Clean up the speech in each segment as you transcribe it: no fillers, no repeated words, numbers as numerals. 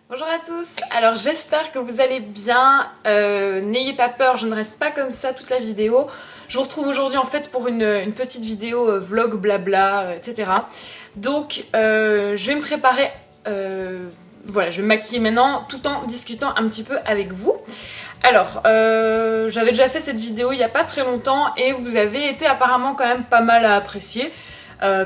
Bonjour à tous, alors j'espère que vous allez bien, n'ayez pas peur, je ne reste pas comme ça toute la vidéo. Je vous retrouve aujourd'hui en fait pour une petite vidéo vlog blabla, etc. Donc je vais me préparer, voilà, je vais me maquiller maintenant tout en discutant un petit peu avec vous. Alors, j'avais déjà fait cette vidéo il n'y a pas très longtemps et vous avez été apparemment quand même pas mal à apprécier.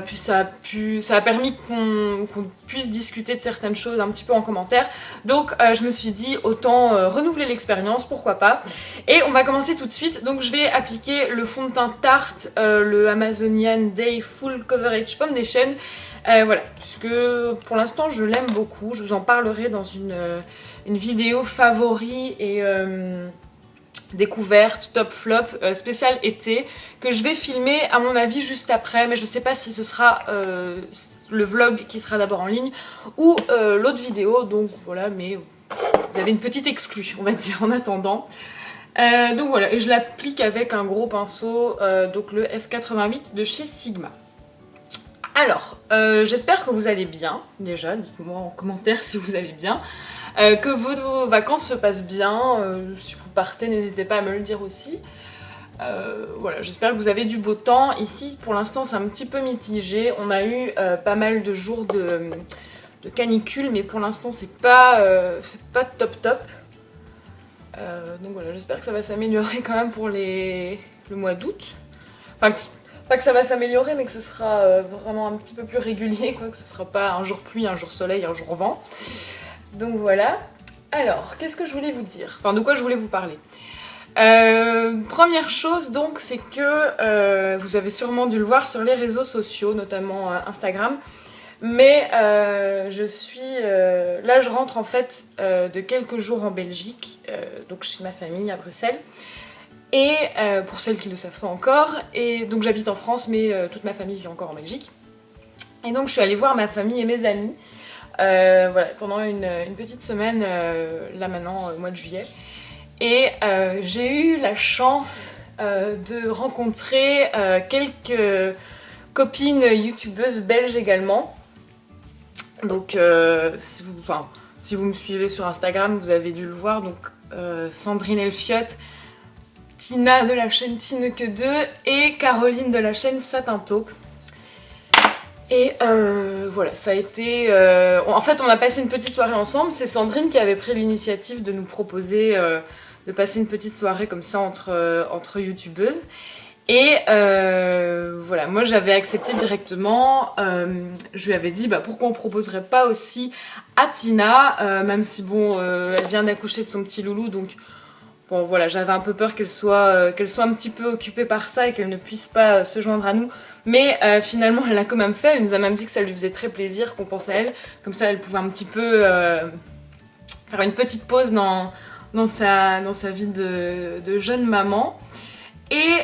Puis ça a permis qu'on puisse discuter de certaines choses un petit peu en commentaire. Donc je me suis dit autant renouveler l'expérience, pourquoi pas. Et on va commencer tout de suite. Donc je vais appliquer le fond de teint Tarte, le Amazonian Day Full Coverage Foundation. Voilà, puisque pour l'instant je l'aime beaucoup. Je vous en parlerai dans une vidéo favori et découverte, top flop, spécial été, que je vais filmer à mon avis juste après, mais je sais pas si ce sera le vlog qui sera d'abord en ligne ou l'autre vidéo, donc voilà, mais vous avez une petite exclue, on va dire, en attendant. Donc voilà, et je l'applique avec un gros pinceau, donc le F88 de chez Sigma. Alors, j'espère que vous allez bien, déjà, dites-moi en commentaire si vous allez bien, que vos vacances se passent bien, si vous partez, n'hésitez pas à me le dire aussi. Voilà, j'espère que vous avez du beau temps. Ici, pour l'instant, c'est un petit peu mitigé, on a eu pas mal de jours de canicule, mais pour l'instant, c'est pas top. Donc voilà, j'espère que ça va s'améliorer quand même pour le mois d'août. Enfin, pas que ça va s'améliorer, mais que ce sera vraiment un petit peu plus régulier, quoi, que ce sera pas un jour pluie, un jour soleil, un jour vent. Donc voilà. Alors, qu'est-ce que je voulais vous dire? Enfin, de quoi je voulais vous parler? Première chose donc, c'est que vous avez sûrement dû le voir sur les réseaux sociaux, notamment Instagram. Mais là, je rentre en fait de quelques jours en Belgique, donc chez ma famille à Bruxelles. Et pour celles qui ne le savent pas encore, et donc j'habite en France, mais toute ma famille vit encore en Belgique. Et donc je suis allée voir ma famille et mes amis, voilà, pendant une petite semaine, là maintenant, au mois de juillet. Et j'ai eu la chance de rencontrer quelques copines youtubeuses belges également. Donc si vous me suivez sur Instagram, vous avez dû le voir, donc Sandrine Elfiotte, Tina de la chaîne Tineke 2 et Caroline de la chaîne Satin Taupe. Et voilà, ça a été... en fait, on a passé une petite soirée ensemble. C'est Sandrine qui avait pris l'initiative de nous proposer de passer une petite soirée comme ça entre youtubeuses. Et voilà, moi j'avais accepté directement. Je lui avais dit pourquoi on proposerait pas aussi à Tina, même si bon, elle vient d'accoucher de son petit loulou, donc... Bon voilà, j'avais un peu peur qu'elle soit un petit peu occupée par ça et qu'elle ne puisse pas se joindre à nous. Mais finalement, elle l'a quand même fait. Elle nous a même dit que ça lui faisait très plaisir qu'on pense à elle. Comme ça, elle pouvait un petit peu faire une petite pause dans sa vie de jeune maman. Et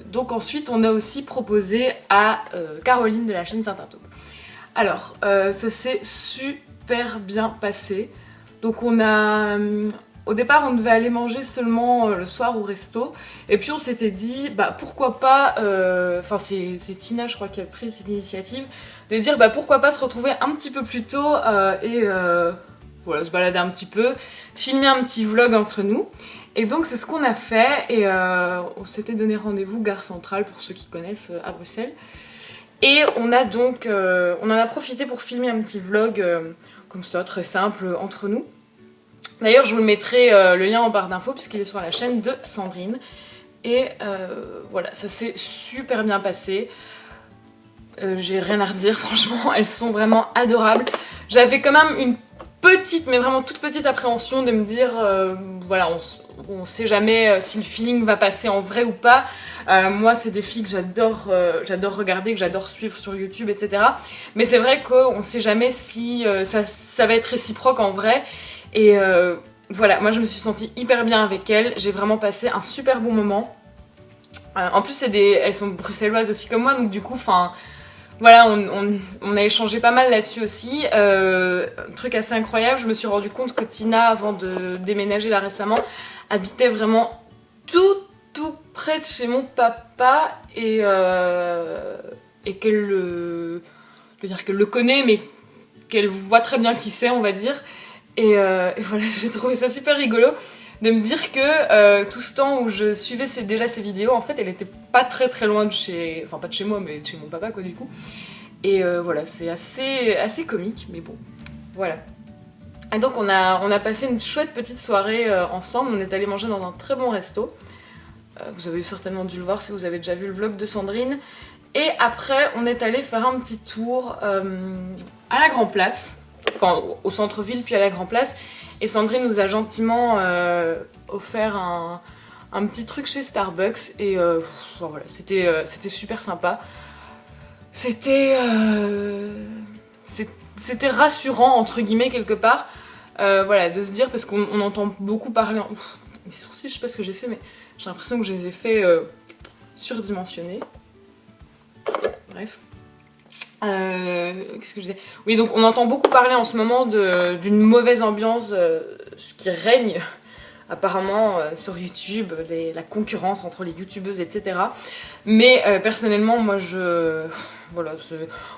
donc ensuite, on a aussi proposé à Caroline de la chaîne Satin Taupe. Alors, ça s'est super bien passé. Donc au départ, on devait aller manger seulement le soir au resto. Et puis on s'était dit, pourquoi pas... Enfin, c'est Tina, je crois, qui a pris cette initiative. De dire, pourquoi pas se retrouver un petit peu plus tôt et voilà, se balader un petit peu. Filmer un petit vlog entre nous. Et donc, c'est ce qu'on a fait. Et on s'était donné rendez-vous Gare Centrale, pour ceux qui connaissent, à Bruxelles. Et on a donc... on en a profité pour filmer un petit vlog comme ça, très simple, entre nous. D'ailleurs, je vous mettrai le lien en barre d'infos puisqu'il est sur la chaîne de Sandrine. Et voilà, ça s'est super bien passé. J'ai rien à redire, franchement, elles sont vraiment adorables. J'avais quand même une petite, mais vraiment toute petite appréhension de me dire, voilà, on sait jamais si le feeling va passer en vrai ou pas. Moi, c'est des filles que j'adore regarder, que j'adore suivre sur YouTube, etc. Mais c'est vrai qu'on sait jamais si ça va être réciproque en vrai. Et voilà, moi je me suis sentie hyper bien avec elles, j'ai vraiment passé un super bon moment. En plus elles sont bruxelloises aussi comme moi, donc du coup, voilà, on a échangé pas mal là-dessus aussi. Un truc assez incroyable, je me suis rendu compte que Tina, avant de déménager là récemment, habitait vraiment tout près de chez mon papa et qu'elle le... Je veux dire qu'elle le connaît, mais qu'elle voit très bien qui c'est, on va dire. Et voilà, j'ai trouvé ça super rigolo de me dire que tout ce temps où je suivais déjà ces vidéos, en fait, elle était pas très loin de chez... Enfin, pas de chez moi, mais de chez mon papa, quoi, du coup. Et voilà, c'est assez comique, mais bon, voilà. Et donc, on a passé une chouette petite soirée ensemble. On est allé manger dans un très bon resto. Vous avez certainement dû le voir si vous avez déjà vu le vlog de Sandrine. Et après, on est allé faire un petit tour à la Grand Place. Enfin, au centre-ville, puis à la Grand Place. Et Sandrine nous a gentiment offert un petit truc chez Starbucks. Et voilà, c'était super sympa. C'était rassurant, entre guillemets, quelque part. Voilà, de se dire, parce qu'on entend beaucoup parler... Mes sourcils, je sais pas ce que j'ai fait, mais j'ai l'impression que je les ai fait surdimensionnés. Bref. Qu'est-ce que je disais? Oui, donc on entend beaucoup parler en ce moment d'une mauvaise ambiance qui règne apparemment sur YouTube, la concurrence entre les youtubeuses, etc. Mais personnellement, moi voilà,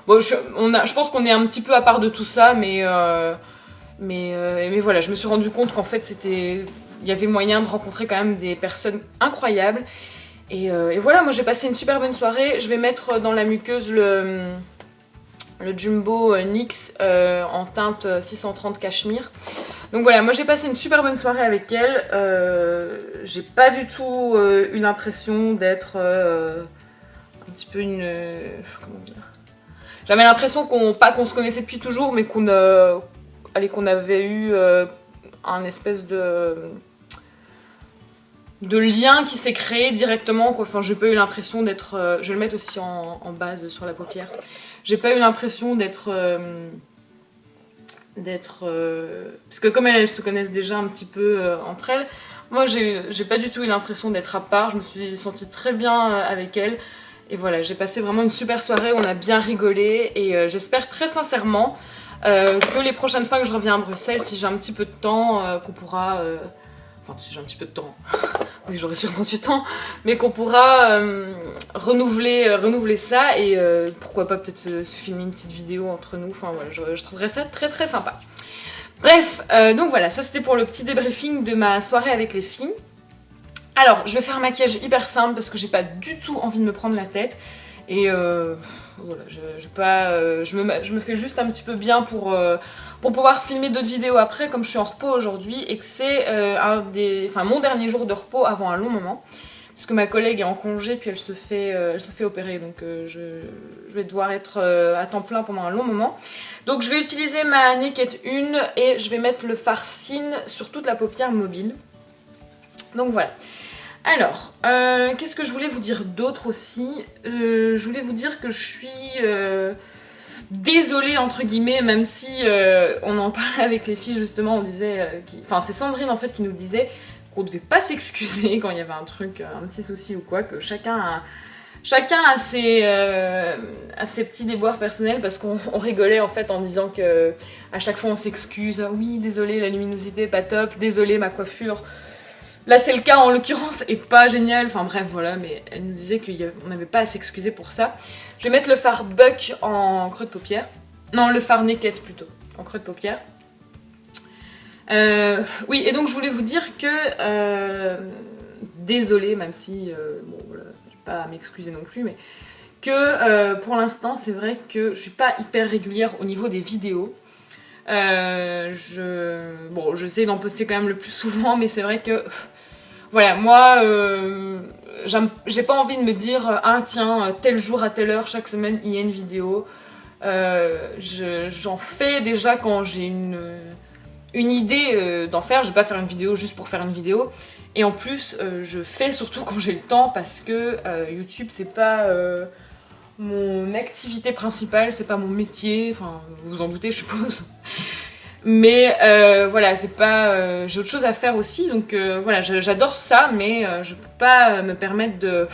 bon, je pense qu'on est un petit peu à part de tout ça, mais voilà, je me suis rendu compte qu'en fait il y avait moyen de rencontrer quand même des personnes incroyables. Et voilà, moi j'ai passé une super bonne soirée. Je vais mettre dans la muqueuse le Jumbo NYX en teinte 630 cachemire. Donc voilà, moi j'ai passé une super bonne soirée avec elle. J'ai pas du tout eu l'impression d'être un petit peu une... comment dire? J'avais l'impression pas qu'on se connaissait depuis toujours, mais qu'on avait eu un espèce de lien qui s'est créé directement, quoi. Enfin, j'ai pas eu l'impression d'être... je vais le mettre aussi en base sur la paupière. J'ai pas eu l'impression d'être... parce que comme elles se connaissent déjà un petit peu entre elles, moi j'ai pas du tout eu l'impression d'être à part. Je me suis sentie très bien avec elles. Et voilà, j'ai passé vraiment une super soirée, on a bien rigolé. Et j'espère très sincèrement que les prochaines fois que je reviens à Bruxelles, si j'ai un petit peu de temps, qu'on pourra... Enfin, si j'ai un petit peu de temps, oui j'aurai sûrement du temps, mais qu'on pourra renouveler ça et pourquoi pas peut-être se filmer une petite vidéo entre nous. Enfin voilà, je trouverais ça très sympa. Bref, donc voilà, ça c'était pour le petit débriefing de ma soirée avec les filles. Alors, je vais faire un maquillage hyper simple parce que j'ai pas du tout envie de me prendre la tête. Et voilà, je me fais juste un petit peu bien pour pouvoir filmer d'autres vidéos après, comme je suis en repos aujourd'hui et que c'est mon dernier jour de repos avant un long moment. Puisque ma collègue est en congé, puis elle se fait opérer, donc je vais devoir être à temps plein pendant un long moment. Donc je vais utiliser ma Naked 1 et je vais mettre le fard Cine sur toute la paupière mobile. Donc voilà. Alors, qu'est-ce que je voulais vous dire d'autre aussi? Je voulais vous dire que je suis désolée entre guillemets, même si on en parlait avec les filles justement, on disait, enfin c'est Sandrine en fait qui nous disait qu'on devait pas s'excuser quand il y avait un truc, un petit souci ou quoi, que chacun a ses petits déboires personnels, parce qu'on rigolait en fait en disant que à chaque fois on s'excuse, ah oui désolé la luminosité pas top, désolé ma coiffure. Là c'est le cas en l'occurrence et pas génial, enfin bref voilà, mais elle nous disait qu'on n'avait pas à s'excuser pour ça. Je vais mettre le fard Buck en creux de paupière, non le fard Naked plutôt, en creux de paupière. Oui, et donc je voulais vous dire que, désolée même si, bon voilà, j'ai pas à m'excuser non plus, mais que pour l'instant c'est vrai que je suis pas hyper régulière au niveau des vidéos. J'essaie d'en poster quand même le plus souvent, mais c'est vrai que voilà, moi j'ai pas envie de me dire ah tiens tel jour à telle heure chaque semaine il y a une vidéo. J'en fais déjà quand j'ai une idée d'en faire. Je vais pas faire une vidéo juste pour faire une vidéo, et en plus je fais surtout quand j'ai le temps, parce que YouTube c'est pas mon activité principale, c'est pas mon métier, enfin vous vous en doutez je suppose. Mais voilà, c'est pas. J'ai autre chose à faire aussi, donc voilà, j'adore ça, mais je peux pas me permettre de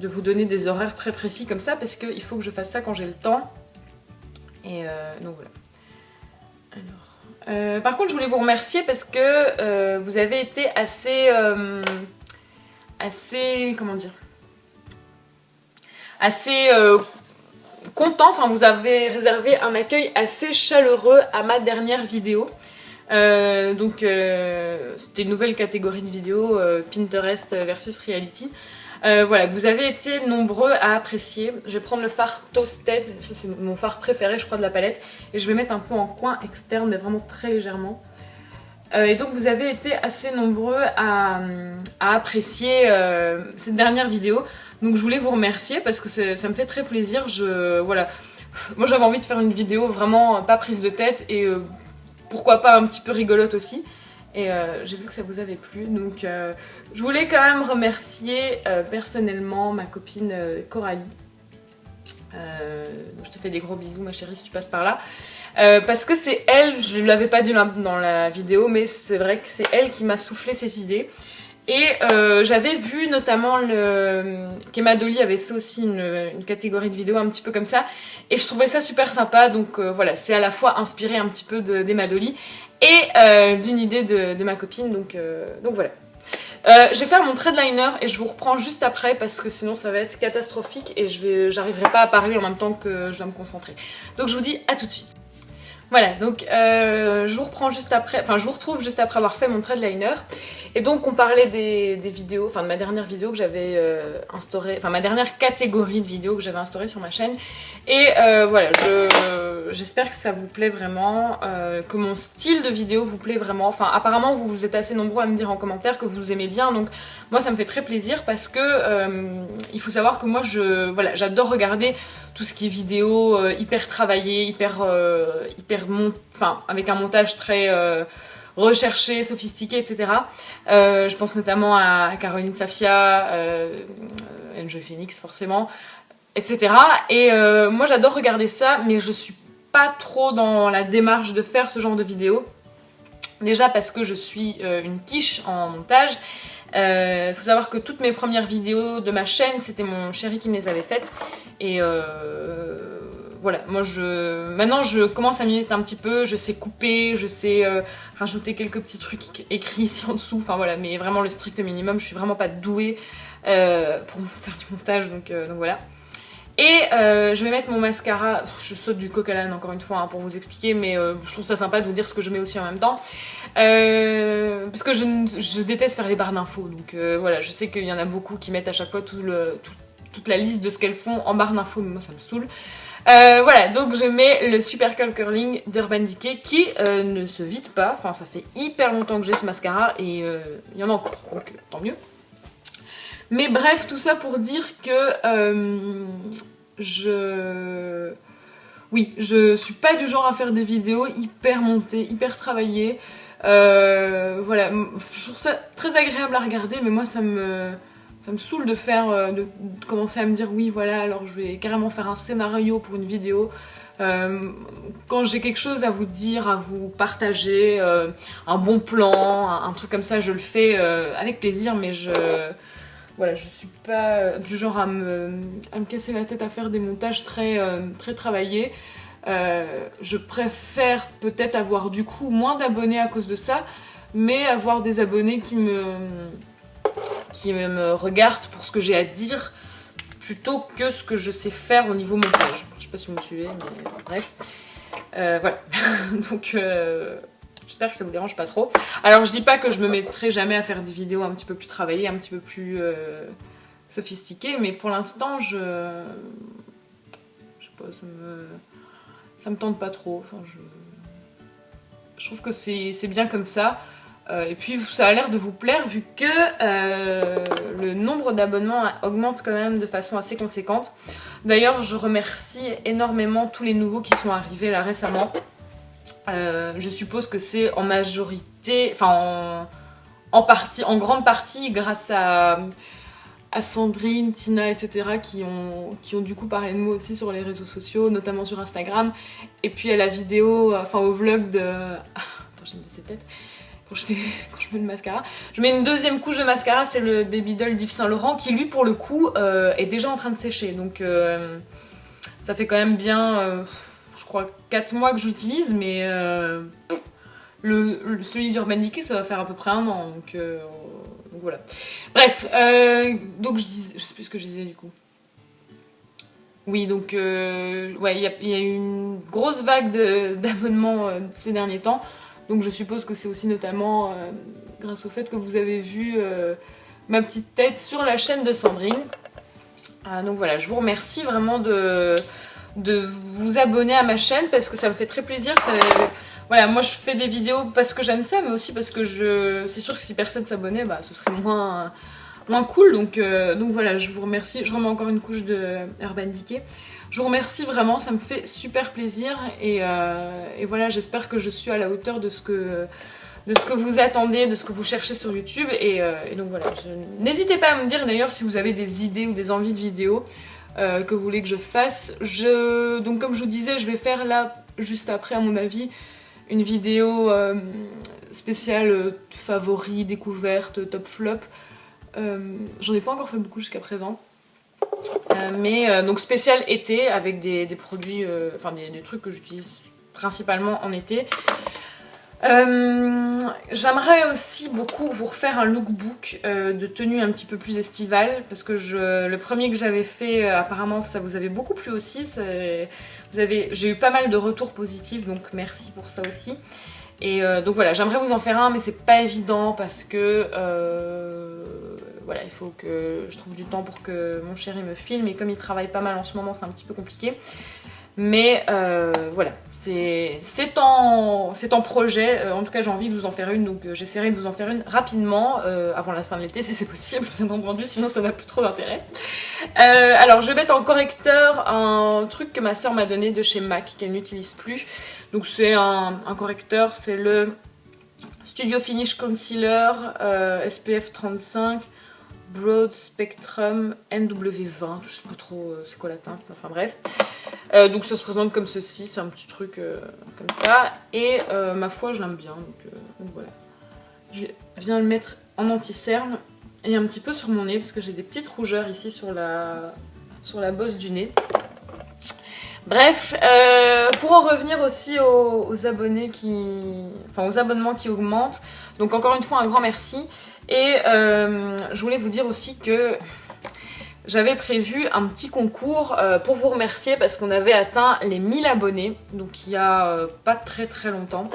vous donner des horaires très précis comme ça, parce qu'il faut que je fasse ça quand j'ai le temps. Et donc voilà. Alors, par contre, je voulais vous remercier parce que vous avez été assez, comment dire, assez contents, enfin vous avez réservé un accueil assez chaleureux à ma dernière vidéo. C'était une nouvelle catégorie de vidéos, Pinterest versus Reality. Voilà, vous avez été nombreux à apprécier. Je vais prendre le fard Toasted, c'est mon fard préféré je crois de la palette. Et je vais mettre un peu en coin externe, mais vraiment très légèrement. Et donc vous avez été assez nombreux à apprécier cette dernière vidéo. Donc je voulais vous remercier parce que ça me fait très plaisir. Voilà. Moi j'avais envie de faire une vidéo vraiment pas prise de tête et pourquoi pas un petit peu rigolote aussi. Et j'ai vu que ça vous avait plu. Donc je voulais quand même remercier personnellement ma copine Coralie. Donc je te fais des gros bisous ma chérie si tu passes par là. Parce que c'est elle, je ne l'avais pas dit dans la vidéo, mais c'est vrai que c'est elle qui m'a soufflé cette idée. Et j'avais vu notamment qu'Emma Dolly avait fait aussi une catégorie de vidéos un petit peu comme ça. Et je trouvais ça super sympa, donc voilà, c'est à la fois inspiré un petit peu d'Emma Dolly et d'une idée de ma copine, donc voilà. Je vais faire mon trade liner et je vous reprends juste après parce que sinon ça va être catastrophique et j'arriverai pas à parler en même temps que je dois me concentrer. Donc je vous dis à tout de suite. Voilà, donc je vous reprends juste après, enfin je vous retrouve juste après avoir fait mon trade liner. Et donc on parlait des vidéos, enfin de ma dernière vidéo que j'avais instaurée, enfin ma dernière catégorie de vidéos que j'avais instaurée sur ma chaîne. Et voilà, j'espère que ça vous plaît vraiment, que mon style de vidéo vous plaît vraiment. Enfin apparemment vous êtes assez nombreux à me dire en commentaire que vous aimez bien, donc moi ça me fait très plaisir parce que il faut savoir que moi voilà, j'adore regarder tout ce qui est vidéo hyper travaillé, avec un montage très recherché, sophistiqué, etc. Je pense notamment à Caroline Safia, Enjoy Phoenix forcément, etc. Et moi j'adore regarder ça, mais je suis pas trop dans la démarche de faire ce genre de vidéo. Déjà parce que je suis une quiche en montage. Faut savoir que toutes mes premières vidéos de ma chaîne, c'était mon chéri qui me les avait faites. Et voilà, moi maintenant je commence à m'y mettre un petit peu, je sais couper, je sais rajouter quelques petits trucs écrits ici en dessous, enfin voilà, mais vraiment le strict minimum, je suis vraiment pas douée pour faire du montage, donc voilà. Et je vais mettre mon mascara, je saute du coq à l'âne encore une fois hein, pour vous expliquer, mais je trouve ça sympa de vous dire ce que je mets aussi en même temps. Parce que je déteste faire les barres d'infos, donc voilà, je sais qu'il y en a beaucoup qui mettent à chaque fois toute la liste de ce qu'elles font en barre d'infos, mais moi ça me saoule. Voilà, donc je mets le Super Curl Curling d'Urban Decay qui ne se vide pas, enfin ça fait hyper longtemps que j'ai ce mascara et il y en a encore, donc tant mieux. Mais bref, tout ça pour dire que oui, je suis pas du genre à faire des vidéos hyper montées, hyper travaillées. Voilà, je trouve ça très agréable à regarder, mais moi ça me saoule de commencer à me dire oui voilà, alors je vais carrément faire un scénario pour une vidéo. Quand j'ai quelque chose à vous dire, à vous partager, un bon plan, un truc comme ça, je le fais avec plaisir, mais voilà, je suis pas du genre à me casser la tête à faire des montages très travaillés. Je préfère peut-être avoir du coup moins d'abonnés à cause de ça, mais avoir des abonnés qui me regardent pour ce que j'ai à dire plutôt que ce que je sais faire au niveau montage. Je sais pas si vous me suivez, mais bref. Voilà. Donc j'espère que ça vous dérange pas trop. Alors je dis pas que je me mettrai jamais à faire des vidéos un petit peu plus travaillées, un petit peu plus sophistiquées, mais pour l'instant je sais pas, ça me tente pas trop. Enfin, je trouve que c'est bien comme ça. Et puis ça a l'air de vous plaire vu que le nombre d'abonnements augmente quand même de façon assez conséquente. D'ailleurs je remercie énormément tous les nouveaux qui sont arrivés là récemment. Je suppose que c'est en majorité, enfin en grande partie grâce à Sandrine, Tina, etc. qui ont du coup parlé de moi aussi sur les réseaux sociaux, notamment sur Instagram. Et puis à la vidéo, enfin au vlog de... Attends, j'ai une de ces têtes. Quand je mets le mascara. Je mets une deuxième couche de mascara, c'est le Baby Doll d'Yves Saint Laurent qui lui pour le coup est déjà en train de sécher. Donc ça fait quand même bien, je crois 4 mois que j'utilise, mais celui d'Urban Decay ça va faire à peu près 1 an. Donc voilà. Bref, donc je sais plus ce que je disais du coup. Oui, donc ouais, il y a eu une grosse vague d'abonnements ces derniers temps. Donc je suppose que c'est aussi notamment grâce au fait que vous avez vu ma petite tête sur la chaîne de Sandrine. Donc voilà, je vous remercie vraiment de vous abonner à ma chaîne parce que ça me fait très plaisir. Voilà, moi je fais des vidéos parce que j'aime ça, mais aussi parce que c'est sûr que si personne s'abonnait, bah, ce serait moins cool. Donc voilà, je vous remercie. Je remets encore une couche de Urban Decay. Je vous remercie vraiment, ça me fait super plaisir. Et voilà, j'espère que je suis à la hauteur de ce que vous attendez, de ce que vous cherchez sur YouTube. Et donc voilà, n'hésitez pas à me dire d'ailleurs si vous avez des idées ou des envies de vidéos que vous voulez que je fasse. Donc comme je vous disais, je vais faire là, juste après à mon avis, une vidéo spéciale favoris, découverte, top flop. J'en ai pas encore fait beaucoup jusqu'à présent. Mais donc spécial été avec des produits, enfin des trucs que j'utilise principalement en été. J'aimerais aussi beaucoup vous refaire un lookbook de tenue un petit peu plus estivale parce que le premier que j'avais fait apparemment ça vous avait beaucoup plu aussi. J'ai eu pas mal de retours positifs donc merci pour ça aussi. Et donc voilà, j'aimerais vous en faire un mais c'est pas évident parce que voilà, il faut que je trouve du temps pour que mon chéri me filme et comme il travaille pas mal en ce moment c'est un petit peu compliqué. Mais voilà, c'est en projet, en tout cas j'ai envie de vous en faire une, donc j'essaierai de vous en faire une rapidement, avant la fin de l'été si c'est possible, bien entendu, sinon ça n'a plus trop d'intérêt. Alors je vais mettre en correcteur un truc que ma soeur m'a donné de chez MAC, qu'elle n'utilise plus. Donc c'est un correcteur, c'est le Studio Finish Concealer SPF 35 Broad Spectrum NW20, je sais pas trop c'est quoi la teinte, enfin bref. Donc ça se présente comme ceci, c'est un petit truc comme ça. Et ma foi, je l'aime bien, donc voilà. Je viens le mettre en anti-cerne et un petit peu sur mon nez, parce que j'ai des petites rougeurs ici sur la bosse du nez. Bref, pour en revenir aussi aux abonnés aux abonnements qui augmentent. Donc encore une fois, un grand merci. Et je voulais vous dire aussi que j'avais prévu un petit concours pour vous remercier parce qu'on avait atteint les 1000 abonnés, donc il y a pas très très longtemps.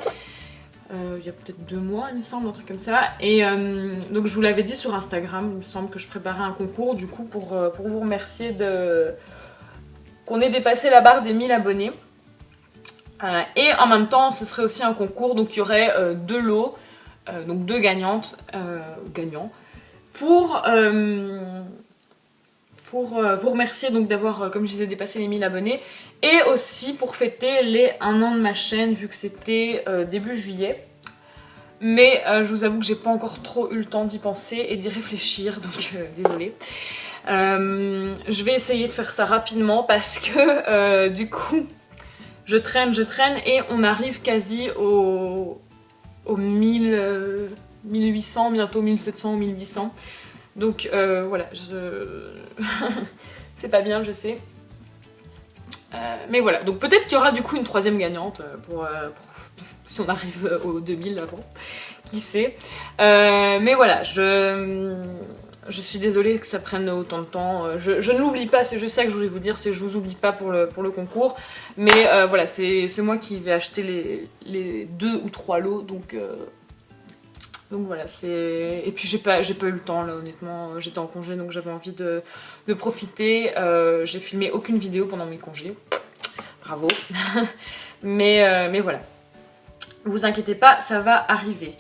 Il y a peut-être 2 mois, il me semble, un truc comme ça. Et donc je vous l'avais dit sur Instagram, il me semble que je préparais un concours du coup pour vous remercier qu'on ait dépassé la barre des 1000 abonnés. Et en même temps, ce serait aussi un concours, donc il y aurait 2 lots. Donc 2 gagnantes, gagnants, pour vous remercier donc d'avoir, comme je disais, dépassé les 1000 abonnés, et aussi pour fêter les 1 an de ma chaîne, vu que c'était début juillet. Mais je vous avoue que j'ai pas encore trop eu le temps d'y penser et d'y réfléchir, donc désolée. Je vais essayer de faire ça rapidement parce que du coup, je traîne et on arrive quasi aux 1800, bientôt 1700 ou 1800. Donc voilà, c'est pas bien, je sais. Mais voilà, donc peut-être qu'il y aura du coup une 3e gagnante pour si on arrive aux 2000 avant, qui sait. Mais voilà, je suis désolée que ça prenne autant de temps. Je ne l'oublie pas, c'est juste ça que je voulais vous dire, c'est que je vous oublie pas pour le concours. Mais voilà, c'est moi qui vais acheter les 2 ou 3 lots, donc voilà, et puis j'ai pas eu le temps là, honnêtement, j'étais en congé donc j'avais envie de profiter. J'ai filmé aucune vidéo pendant mes congés, bravo. mais voilà, vous inquiétez pas, ça va arriver.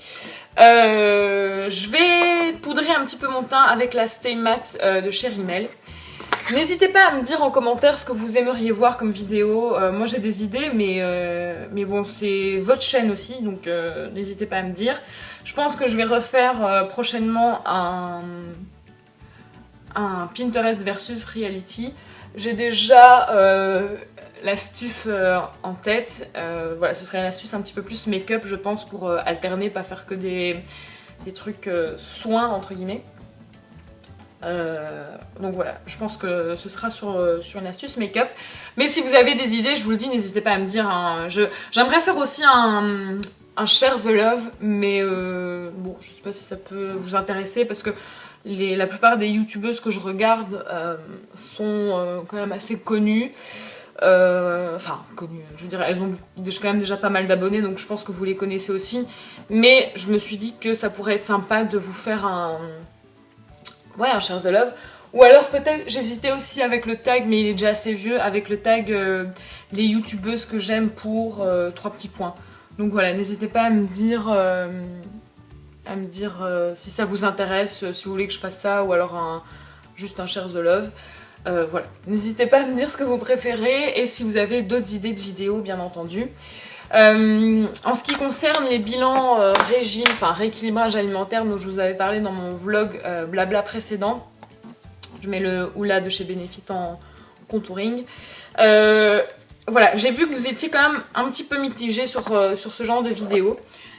Je vais poudrer un petit peu mon teint avec la Stay Matte de chez Rimmel. N'hésitez pas à me dire en commentaire ce que vous aimeriez voir comme vidéo. Moi j'ai des idées, mais bon, c'est votre chaîne aussi, donc n'hésitez pas à me dire. Je pense que je vais refaire prochainement un Pinterest versus reality. J'ai déjà l'astuce en tête. Voilà, ce serait une astuce un petit peu plus make-up, je pense, pour alterner, pas faire que des trucs soins, entre guillemets. Donc voilà, je pense que ce sera sur une astuce make-up. Mais si vous avez des idées, je vous le dis, n'hésitez pas à me dire. Hein. J'aimerais faire aussi un Share the Love, mais bon, je sais pas si ça peut vous intéresser parce que la plupart des youtubeuses que je regarde sont quand même assez connues. Enfin, connues, je veux dire, elles ont quand même déjà pas mal d'abonnés, donc je pense que vous les connaissez aussi. Mais je me suis dit que ça pourrait être sympa de vous faire un Share the Love. Ou alors peut-être, j'hésitais aussi avec le tag, mais il est déjà assez vieux, avec le tag les youtubeuses que j'aime pour 3 petits points. Donc voilà, n'hésitez pas à me dire, si ça vous intéresse, si vous voulez que je fasse ça, ou alors juste un Share the Love. Voilà, n'hésitez pas à me dire ce que vous préférez et si vous avez d'autres idées de vidéos, bien entendu. En ce qui concerne les bilans régime, enfin rééquilibrage alimentaire dont je vous avais parlé dans mon vlog blabla précédent, je mets le Oula de chez Benefit en contouring. Voilà, j'ai vu que vous étiez quand même un petit peu mitigé sur ce genre de vidéo.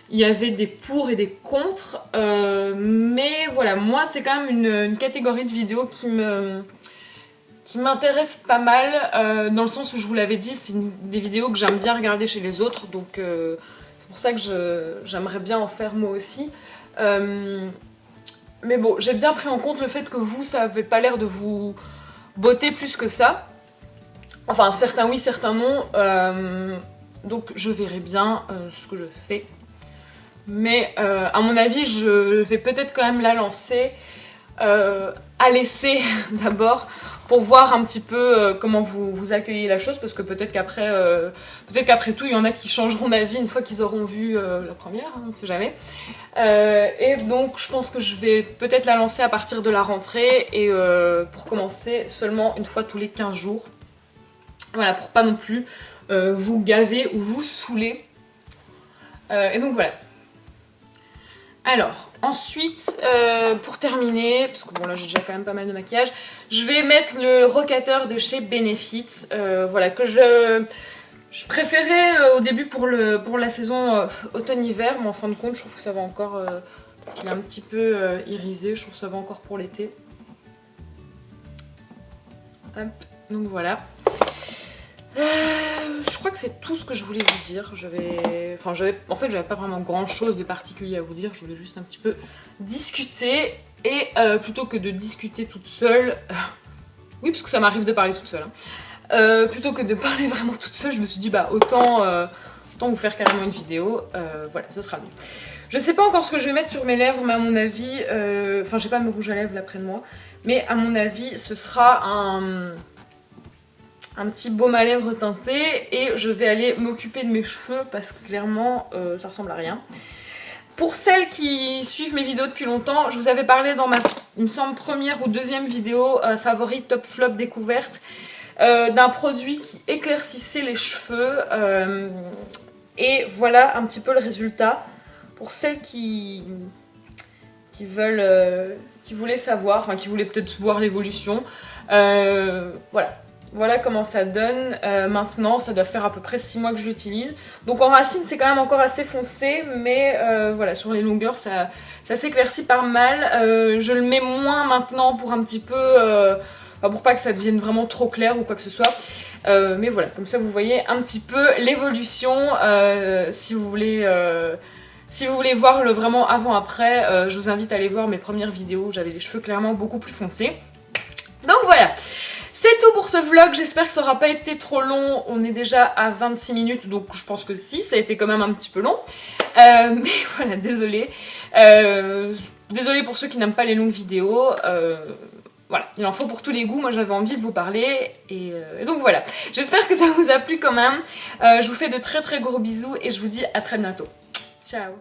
Il y avait des pour et des contre, mais voilà, moi c'est quand même une catégorie de vidéos qui m'intéresse pas mal, dans le sens où je vous l'avais dit, c'est des vidéos que j'aime bien regarder chez les autres, donc c'est pour ça que j'aimerais bien en faire moi aussi. Mais bon, j'ai bien pris en compte le fait que vous, ça avait pas l'air de vous botter plus que ça. Enfin, certains oui, certains non, donc je verrai bien ce que je fais. Mais à mon avis, je vais peut-être quand même la lancer à l'essai d'abord pour voir un petit peu comment vous accueillez la chose, parce que peut-être qu'après tout il y en a qui changeront d'avis une fois qu'ils auront vu la première, hein, on ne sait jamais. Et donc je pense que je vais peut-être la lancer à partir de la rentrée et pour commencer seulement une fois tous les 15 jours. Voilà, pour pas non plus vous gaver ou vous saouler. Et donc voilà. Alors, ensuite, pour terminer, parce que bon là j'ai déjà quand même pas mal de maquillage, je vais mettre le rocateur de chez Benefit, voilà, que je préférais au début pour la saison automne-hiver, mais en fin de compte je trouve que ça va encore, qu'il est un petit peu irisé, je trouve que ça va encore pour l'été. Hop, donc voilà. Je crois que c'est tout ce que je voulais vous dire. En fait, j'avais pas vraiment grand chose de particulier à vous dire. Je voulais juste un petit peu discuter. Et plutôt que de discuter toute seule, oui, parce que ça m'arrive de parler toute seule. Hein. Plutôt que de parler vraiment toute seule, je me suis dit bah autant vous faire carrément une vidéo. Voilà, ce sera mieux. Je sais pas encore ce que je vais mettre sur mes lèvres, mais à mon avis, enfin, j'ai pas mes rouges à lèvres là près de moi, mais à mon avis, ce sera un petit baume à lèvres teinté et je vais aller m'occuper de mes cheveux parce que clairement ça ressemble à rien. Pour celles qui suivent mes vidéos depuis longtemps, je vous avais parlé dans il me semble, première ou deuxième vidéo favorite top flop découverte d'un produit qui éclaircissait les cheveux et voilà un petit peu le résultat pour celles qui voulaient savoir, enfin qui voulaient peut-être voir l'évolution. Voilà. Voilà comment ça donne. Maintenant, ça doit faire à peu près 6 mois que je l'utilise. Donc en racine, c'est quand même encore assez foncé, mais voilà, sur les longueurs, ça s'éclaircit pas mal. Je le mets moins maintenant pour un petit peu... pour pas que ça devienne vraiment trop clair ou quoi que ce soit. Mais voilà, comme ça vous voyez un petit peu l'évolution. Si vous voulez voir le vraiment avant-après, je vous invite à aller voir mes premières vidéos où j'avais les cheveux clairement beaucoup plus foncés. Donc voilà. C'est tout pour ce vlog, j'espère que ça n'aura pas été trop long, on est déjà à 26 minutes, donc je pense que si, ça a été quand même un petit peu long. Mais voilà, désolée. Désolée pour ceux qui n'aiment pas les longues vidéos. Voilà, il en faut pour tous les goûts, moi j'avais envie de vous parler, et donc voilà. J'espère que ça vous a plu quand même. Je vous fais de très très gros bisous et je vous dis à très bientôt. Ciao.